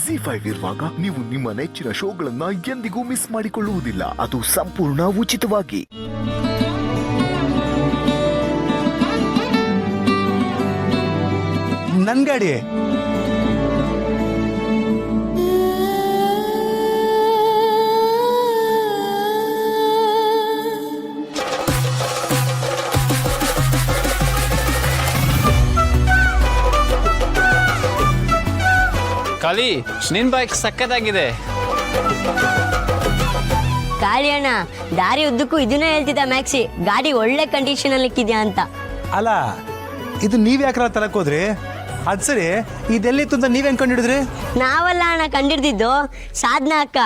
Z5 ಇರುವಾಗ ನೀವು ನಿಮ್ಮ ನೆಚ್ಚಿನ ಶೋಗಳನ್ನ ಎಂದಿಗೂ ಮಿಸ್ ಮಾಡಿಕೊಳ್ಳುವುದಿಲ್ಲ. ಅದು ಸಂಪೂರ್ಣ ಉಚಿತವಾಗಿ. ನನ್ ಗಾಡಿ ಕಾಳಿ, ನಿನ್ ಬೈಕ್ ಸಕ್ಕತ್ತಾಗಿದೆ. ಗಾಳಿ ಅಣ್ಣ ದಾರಿ ಉದ್ದಕ್ಕೂ ಇದನ್ನೇ ಹೇಳ್ತಿದ್ದ ಮ್ಯಾಕ್ಸಿ, ಗಾಡಿ ಒಳ್ಳೆ ಕಂಡೀಷನ್ ಅಲ್ಲಿ ಇಕ್ಕಿದ್ಯಾ ಅಂತ. ಅಲ್ಲ, ಇದು ನೀವ್ ಯಾಕ್ರ ತರಕ್ ಹೋದ್ರಿ? ಅದ್ ಸರಿ, ಇದೆಲ್ಲಿತ್ತು ಅಂತ ನೀವ್ ಹೆಂಗ್ ಕಂಡಿಡಿದ್ರಿ? ನಾವಲ್ಲ ಅಣ್ಣ ಕಂಡಿಡ್ದಿದ್ದು, ಸಾಧನಾ ಅಕ್ಕ.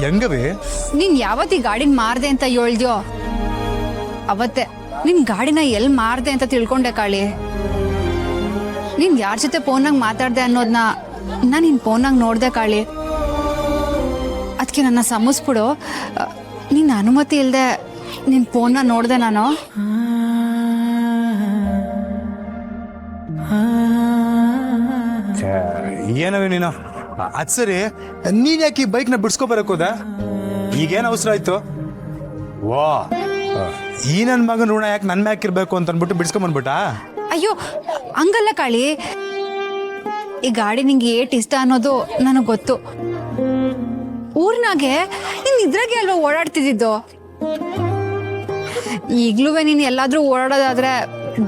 ಹೆಂಗವೇ? ನೀನ್ ಯಾವತ್ತಿ ಗಾಡಿನ ಮಾರ್ದೆ ಅಂತ ಹೇಳ್ದ್ಯೋ ಅವತ್ತೆ ನಿನ್ ಗಾಡಿನ ಎಲ್ ಮಾರ್ದೆ ಅಂತ ತಿಳ್ಕೊಂಡೆ ಕಾಳಿ. ನೀನ್ ಯಾರ ಜೊತೆ ಫೋನಾಗ ಮಾತಾಡ್ದೆ ಅನ್ನೋದನ್ನ ನಾನು ನಿನ್ ಫೋನಾಗ ನೋಡ್ದೆ ಕಾಳಿ. ಅದಕ್ಕೆ ನನ್ನ ಸಮಸ್ಬಿಡು. ನಿನ್ನ ಅನುಮತಿ ಇಲ್ದೆ ನಿನ್ ಫೋನ್ನ ನೋಡ್ದೆ ನಾನು. ಏನವೇ ನೀನು? ಅದ್ ಸರಿ, ನೀನ್ ಯಾಕೆ ಈ ಬೈಕ್ನ ಬಿಡ್ಸ್ಕೊ ಬರಕೋದ? ಈಗೇನ್ ಅವಸರ ಆಯ್ತು? ವಾ, ಈ ನನ್ ಮಗನ ಋಣ ಯಾಕೆ ನನ್ ಮ್ಯಾಕ್ ಇರ್ಬೇಕು ಅಂತ ಅನ್ಬಿಟ್ಟು ಬಿಡ್ಸ್ಕೊಂಬಂದ್ಬಿಟ್ಟ? ಅಯ್ಯೋ ಹಂಗಲ್ಲ ಕಾಳಿ, ಈ ಗಾಡಿ ನಿಂಗೆ ಏಟ್ ಇಷ್ಟ ಅನ್ನೋದು ನನಗೆ ಗೊತ್ತು. ಊರ್ನಾಗೆ ನೀನ್ ಇದ್ರಾಗೆ ಅಲ್ವಾ ಓಡಾಡ್ತಿದ್ದು. ಈಗ್ಲೂ ನೀನ್ ಎಲ್ಲಾದ್ರೂ ಓಡಾಡೋದಾದ್ರೆ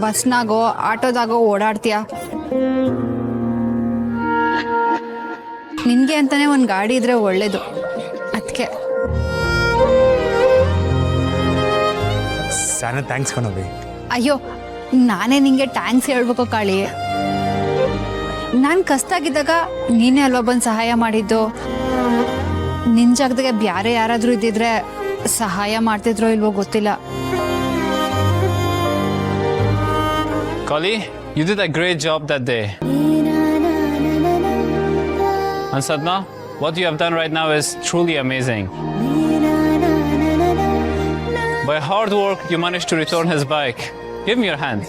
ಬಸ್ನಾಗೋ ಆಟೋದಾಗೋ ಓಡಾಡ್ತೀಯ. ನಿನ್ಗೆ ಅಂತಾನೆ ಒಂದ್ ಗಾಡಿ ಇದ್ರೆ ಒಳ್ಳೇದು. ಅದಕ್ಕೆ ಸಾನ ಥ್ಯಾಂಕ್ಸ್ ಕಣವಿ. ಅಯ್ಯೋ, ನಾನೇ ನಿಂಗೆ ಟ್ಯಾಂಕ್ಸ್ ಹೇಳ್ಬೇಕು ಕಾಳಿ. ನಾನು ಕಷ್ಟಾಗಿದ್ದಾಗ ನೀನೇ ಅಲ್ವಾ ಬಂದು ಸಹಾಯ ಮಾಡಿದ್ದು. ನಿನ್ ಜಾಗದಾಗೆ ಬ್ಯಾರೆ ಯಾರಾದ್ರೂ ಇದ್ದಿದ್ರೆ ಸಹಾಯ ಮಾಡ್ತಿದ್ರೋ ಇಲ್ವೋ ಗೊತ್ತಿಲ್ಲ. Kali, you did a great job that day. And Sadna, what you have done right now is truly amazing. By hard work, you managed to return his bike. Give me your hand.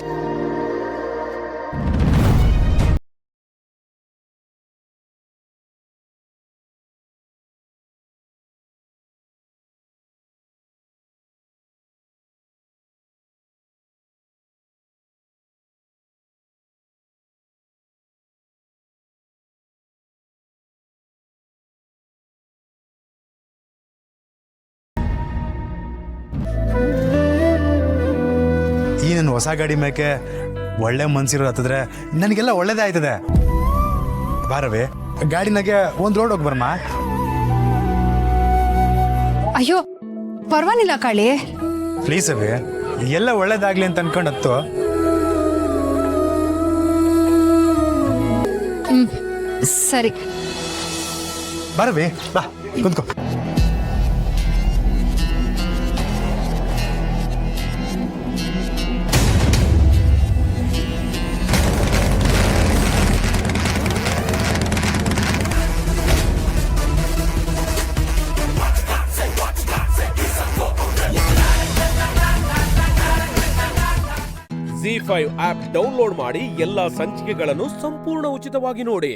ಈ ನನ್ನ ಹೊಸ ಗಾಡಿ ಮೇಕೆ ಒಳ್ಳೆ ಮನ್ಸಿರೋ ಹತ್ತಿದ್ರೆ ನನಗೆಲ್ಲ ಒಳ್ಳೇದೇ ಆಯ್ತದೆ. ಬಾರವೇ, ಗಾಡಿನಾಗೆ ಒಂದ್ ರೋಡ್ ಹೋಗಿ ಬರ್ಮ. ಅಯ್ಯೋ ಪರವಾಗಿಲ್ಲ ಕಾಳಿ. ಪ್ಲೀಸ್ ಅವೇ, ಎಲ್ಲ ಒಳ್ಳೇದಾಗ್ಲಿ ಅಂತ ಅನ್ಕೊಂಡು ಹತ್ತು. ಸರಿ ಬಾರವೇ, ಬಾ ಕುಂತ್ಕೋ. Z5 ಆಪ್ ಡೌನ್ಲೋಡ್ ಮಾಡಿ ಎಲ್ಲಾ ಸಂಚಿಕೆಗಳನ್ನು ಸಂಪೂರ್ಣ ಉಚಿತವಾಗಿ ನೋಡಿ.